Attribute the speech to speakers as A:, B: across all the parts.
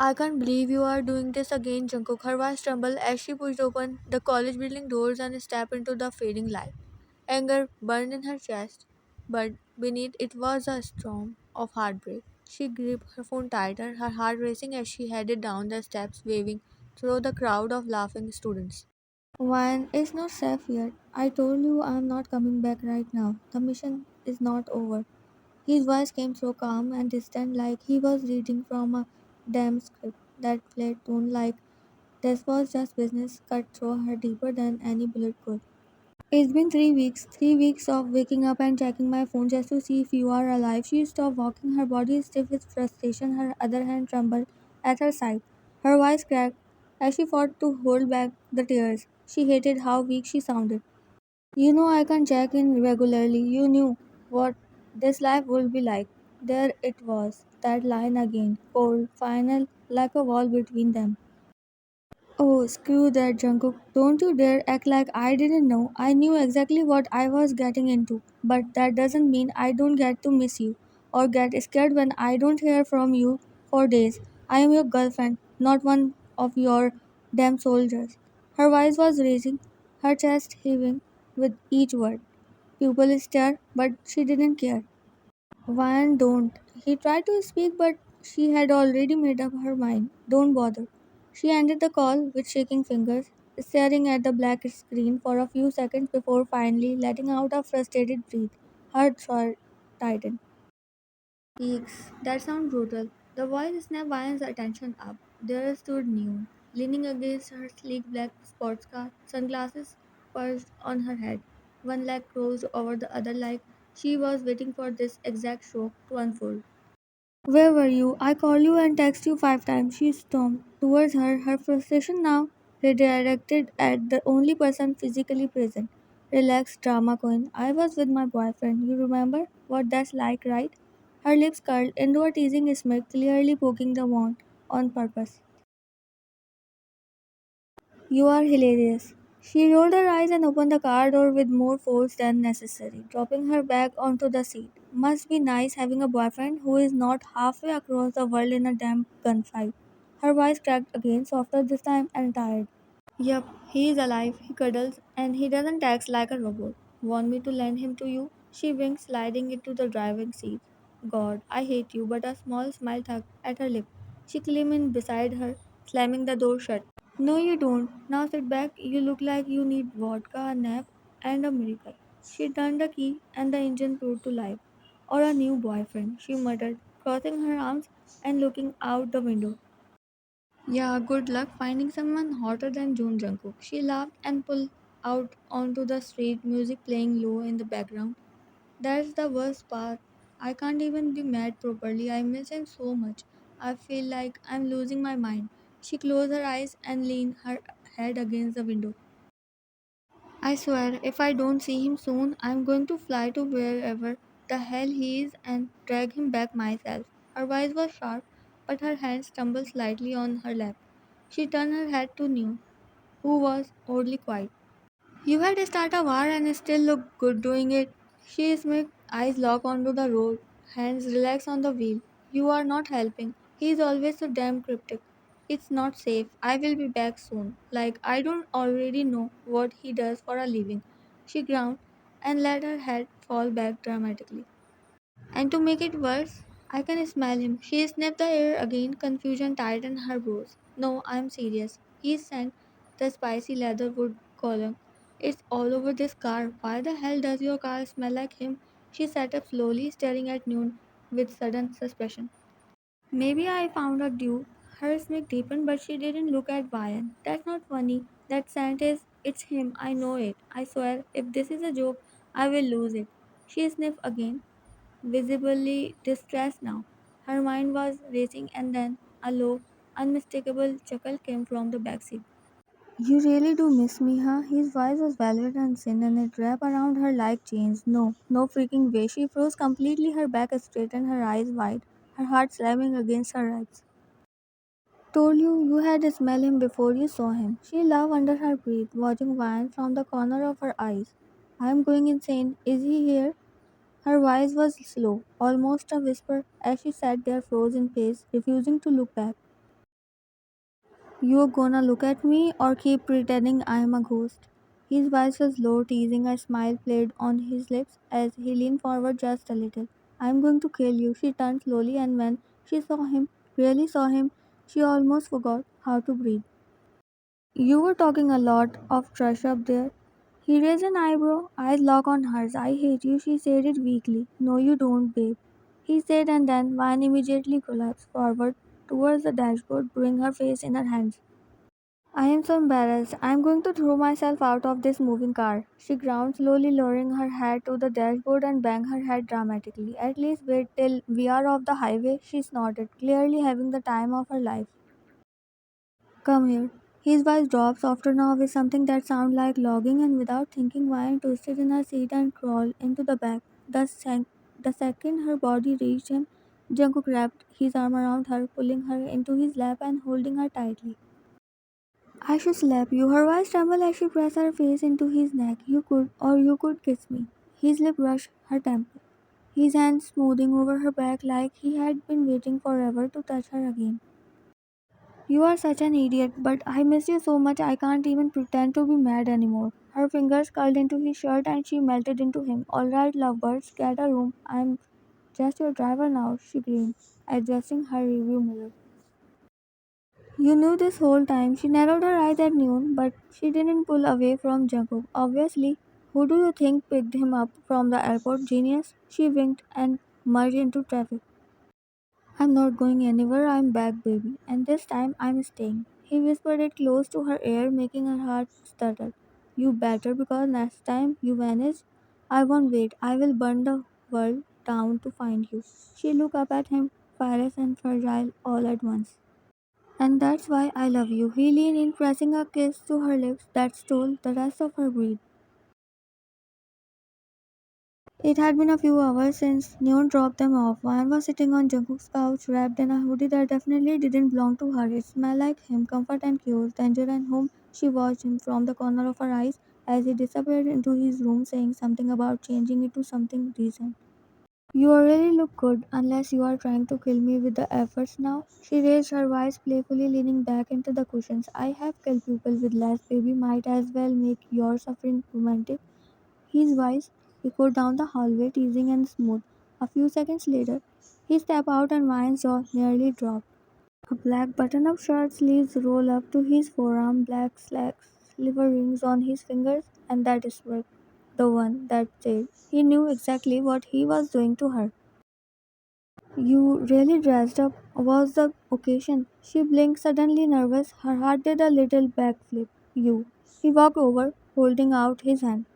A: I can't believe you are doing this again, Jungkook. Her voice trembled as she pushed open the college building doors and stepped into the fading light. Anger burned in her chest, but beneath it was a storm of heartbreak. She gripped her phone tighter, her heart racing as she headed down the steps, waving through the crowd of laughing students. Wine is not safe yet. I told you I am not coming back right now. The mission is not over. His voice came so calm and distant, like he was reading from a damn script. That flat tone, like this was just business, cut through her deeper than any bullet could. It's been 3 weeks, 3 weeks of waking up and checking my phone just to see if you are alive. She stopped walking, her body stiff with frustration, her other hand trembled at her side. Her voice cracked as she fought to hold back the tears. She hated how weak she sounded. You know I can check in regularly. You knew what this life would be like. There it was, that line again, cold, final, like a wall between them. Oh, screw that, Jungkook. Don't you dare act like I didn't know. I knew exactly what I was getting into. But that doesn't mean I don't get to miss you or get scared when I don't hear from you for days. I am your girlfriend, not one of your damn soldiers. Her voice was raising, her chest heaving with each word. People stared, but she didn't care. Van don't. He tried to speak, but she had already made up her mind. Don't bother. She ended the call with shaking fingers, staring at the black screen for a few seconds before finally letting out a frustrated breath. Her throat tightened. Eeks, that sounds brutal. The voice snapped Vian's attention up. There stood Noon, leaning against her sleek black sports car, sunglasses perched on her head, one leg crossed over the other like she was waiting for this exact show to unfold. Where were you? I called you and texted you 5 times. She stormed towards her, her frustration now redirected at the only person physically present. Relax, drama queen. I was with my boyfriend. You remember what that's like, right? Her lips curled into a teasing smirk, clearly poking the wound on purpose. You are hilarious. She rolled her eyes and opened the car door with more force than necessary, dropping her bag onto the seat. Must be nice having a boyfriend who is not halfway across the world in a damn gunfight. Her voice cracked again, softer this time and tired. Yup, he is alive, he cuddles, and he doesn't text like a robot. Want me to lend him to you? She winked, sliding into the driving seat. God, I hate you, but a small smile tugged at her lip. She climbed in beside her, slamming the door shut. No, you don't. Now sit back. You look like you need vodka, a nap, and a miracle. She turned the key, and the engine roared to life. Or a new boyfriend, she muttered, crossing her arms and looking out the window. Yeah, good luck finding someone hotter than Jungkook. She laughed and pulled out onto the street, music playing low in the background. That's the worst part. I can't even be mad properly. I miss him so much. I feel like I'm losing my mind. She closed her eyes and leaned her head against the window. I swear, if I don't see him soon, I'm going to fly to wherever the hell he is and drag him back myself. Her voice was sharp, but her hands stumbled slightly on her lap. She turned her head to New, who was oddly quiet. You had to start a war and still look good doing it. She smirked, eyes locked onto the road, hands relaxed on the wheel. You are not helping. He is always so damn cryptic. It's not safe. I will be back soon. Like I don't already know what he does for a living. She ground and let her head fall back dramatically. And to make it worse, I can smell him. She sniffed the air again, confusion tightened her brows. No, I'm serious. He sent the spicy leather wood column. It's all over this car. Why the hell does your car smell like him? She sat up slowly, staring at Noon with sudden suspicion. Maybe I found a dupe. Her smirk deepened, but she didn't look at Ryan. That's not funny. That scent is. It's him. I know it. I swear, if this is a joke, I will lose it. She sniffed again, visibly distressed now. Her mind was racing, and then a low, unmistakable chuckle came from the backseat. You really do miss me, huh? His voice was velvet and thin, and it wrapped around her like chains. No, no freaking way. She froze completely, her back straight and her eyes wide, her heart slamming against her ribs. Told you you had to smell him before you saw him. She laughed under her breath, watching Vine from the corner of her eyes. I am going insane. Is he here? Her voice was slow, almost a whisper, as she sat there frozen face, refusing to look back. You gonna look at me or keep pretending I'm a ghost? His voice was low, teasing. A smile played on his lips as he leaned forward just a little. I'm going to kill you. She turned slowly, and when she saw him, really saw him, she almost forgot how to breathe. You were talking a lot of trash up there. He raised an eyebrow, eyes locked on hers. I hate you, she said it weakly. No, you don't, babe. He said, and then Vine immediately collapsed forward towards the dashboard, bringing her face in her hands. I am so embarrassed. I am going to throw myself out of this moving car. She ground, slowly lowering her head to the dashboard and banged her head dramatically. At least wait till we are off the highway, she snorted, clearly having the time of her life. Come here. His voice dropped softer now with something that sounded like logging, and without thinking, Ryan twisted in her seat and crawled into the back. The second her body reached him, Jungkook wrapped his arm around her, pulling her into his lap and holding her tightly. I should slap you. Her voice trembled as she pressed her face into his neck. You could kiss me. His lip brushed her temple, his hand smoothing over her back like he had been waiting forever to touch her again. You are such an idiot, but I miss you so much I can't even pretend to be mad anymore. Her fingers curled into his shirt and she melted into him. Alright, lovebirds, get a room. I'm just your driver now, she grinned, adjusting her review mirror. You knew this whole time. She narrowed her eyes at noon, but she didn't pull away from Jungkook. Obviously, who do you think picked him up from the airport, genius? She winked and merged into traffic. I'm not going anywhere, I'm back, baby. And this time I'm staying. He whispered it close to her ear, making her heart stutter. You better, because next time you vanish, I won't wait. I will burn the world down to find you. She looked up at him, fierce and fragile all at once. And that's why I love you. He leaned in, pressing a kiss to her lips that stole the rest of her breath. It had been a few hours since Neon dropped them off. Vine was sitting on Jungkook's couch, wrapped in a hoodie that definitely didn't belong to her. It smelled like him, comfort and chaos, danger and home. She watched him from the corner of her eyes as he disappeared into his room, saying something about changing it to something decent. You really look good, unless you are trying to kill me with the efforts now. She raised her voice playfully, leaning back into the cushions. I have killed people with less, baby. Might as well make your suffering romantic. His voice echoed down the hallway, teasing and smooth. A few seconds later, he stepped out and Ryan's jaw nearly dropped. A black button-up shirt sleeves roll up to his forearm, black slacks, silver rings on his fingers, and that smirk, the one that said he knew exactly what he was doing to her. You really dressed up. Was the occasion? She blinked, suddenly nervous. Her heart did a little backflip. You. He walked over, holding out his hand.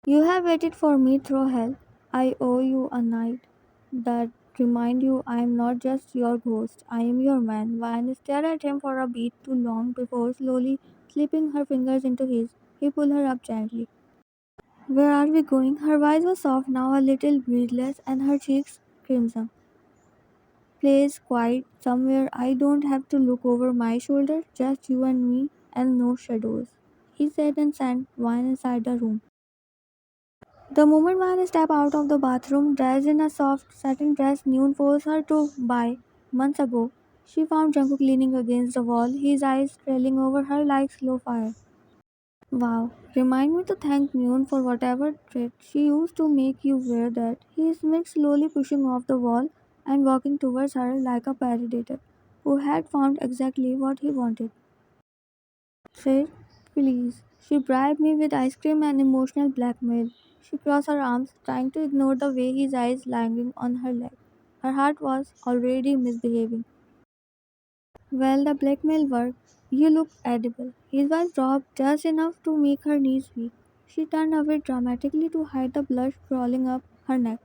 A: You have waited for me through hell. I owe you a night that remind you I am not just your ghost. I am your man. Vine stared at him for a beat too long before slowly slipping her fingers into his. He pulled her up gently. Where are we going? Her voice was soft, now a little breathless, and her cheeks crimson. Place quiet somewhere I don't have to look over my shoulder, just you and me, and no shadows. He said and sat Vine inside the room. The moment Vine stepped out of the bathroom, dressed in a soft satin dress Noon forced her to buy months ago, she found Jungkook leaning against the wall, his eyes trailing over her like slow fire. Wow, remind me to thank Noon for whatever trick she used to make you wear that. He smirked, slowly pushing off the wall and walking towards her like a predator who had found exactly what he wanted. Said, please. She bribed me with ice cream and emotional blackmail. She crossed her arms, trying to ignore the way his eyes languishing on her leg. Her heart was already misbehaving. Well, the blackmail worked. You look edible. His voice dropped just enough to make her knees weak. She turned away dramatically to hide the blush crawling up her neck.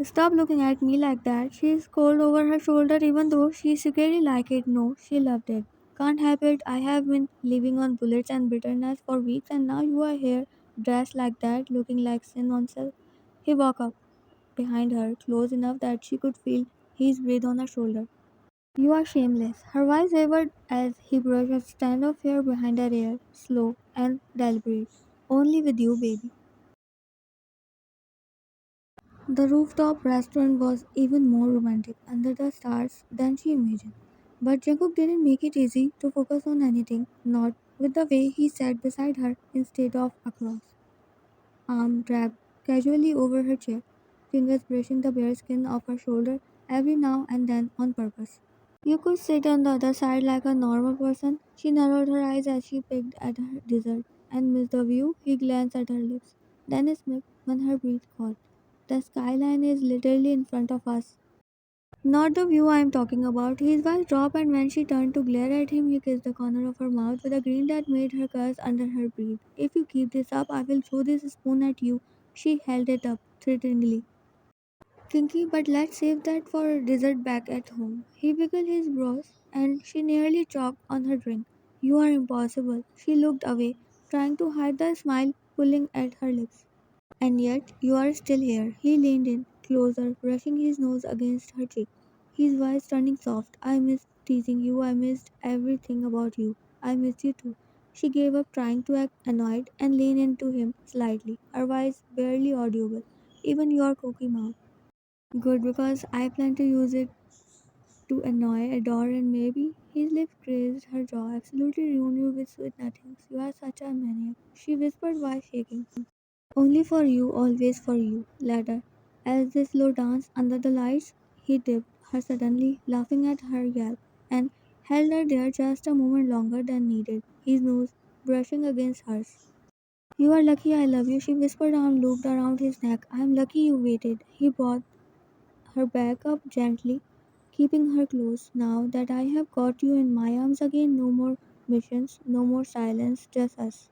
A: Stop looking at me like that. She scolded over her shoulder even though she secretly liked it. No, she loved it. Can't help it. I have been living on bullets and bitterness for weeks and now you are here, dressed like that, looking like sin on self. He walked up behind her, close enough that she could feel his breath on her shoulder. You are shameless. Her voice wavered as he brushed a strand of hair behind her ear, slow and deliberate. Only with you, baby. The rooftop restaurant was even more romantic under the stars than she imagined. But Jungkook didn't make it easy to focus on anything, not with the way he sat beside her instead of across. Arm dragged casually over her chair, fingers brushing the bare skin of her shoulder every now and then on purpose. You could sit on the other side like a normal person. She narrowed her eyes as she picked at her dessert and missed the view. He glanced at her lips, then smirked when her breath caught. The skyline is literally in front of us. Not the view I am talking about. His voice dropped, and when she turned to glare at him, he kissed the corner of her mouth with a grin that made her curse under her breath. If you keep this up, I will throw this spoon at you. She held it up threateningly. Kinky, but let's save that for dessert back at home. He wiggled his brows, and she nearly choked on her drink. You are impossible. She looked away, trying to hide the smile pulling at her lips. And yet, you are still here. He leaned in, closer, brushing his nose against her cheek, his voice turning soft. I missed teasing you. I missed everything about you. I miss you too. She gave up trying to act annoyed and leaned into him slightly, her voice barely audible. Even your cookie mouth. Good, because I plan to use it to annoy, adore, and maybe. His lips grazed her jaw. Absolutely ruin you with sweet nothings. You are such a maniac. She whispered while shaking. Only for you, always for you. Later, as they slow dance under the lights, he dipped her suddenly, laughing at her yelp, and held her there just a moment longer than needed, his nose brushing against hers. You are lucky I love you, she whispered, arm looped around his neck. I am lucky you waited. He brought her back up gently, keeping her close. Now that I have got you in my arms again, no more missions, no more silence, just us.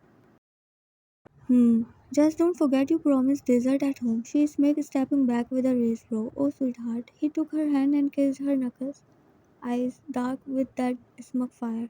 A: Just don't forget you promised dessert at home. She smirked, stepping back with a raised brow. Oh, sweetheart. He took her hand and kissed her knuckles, eyes dark with that smug fire.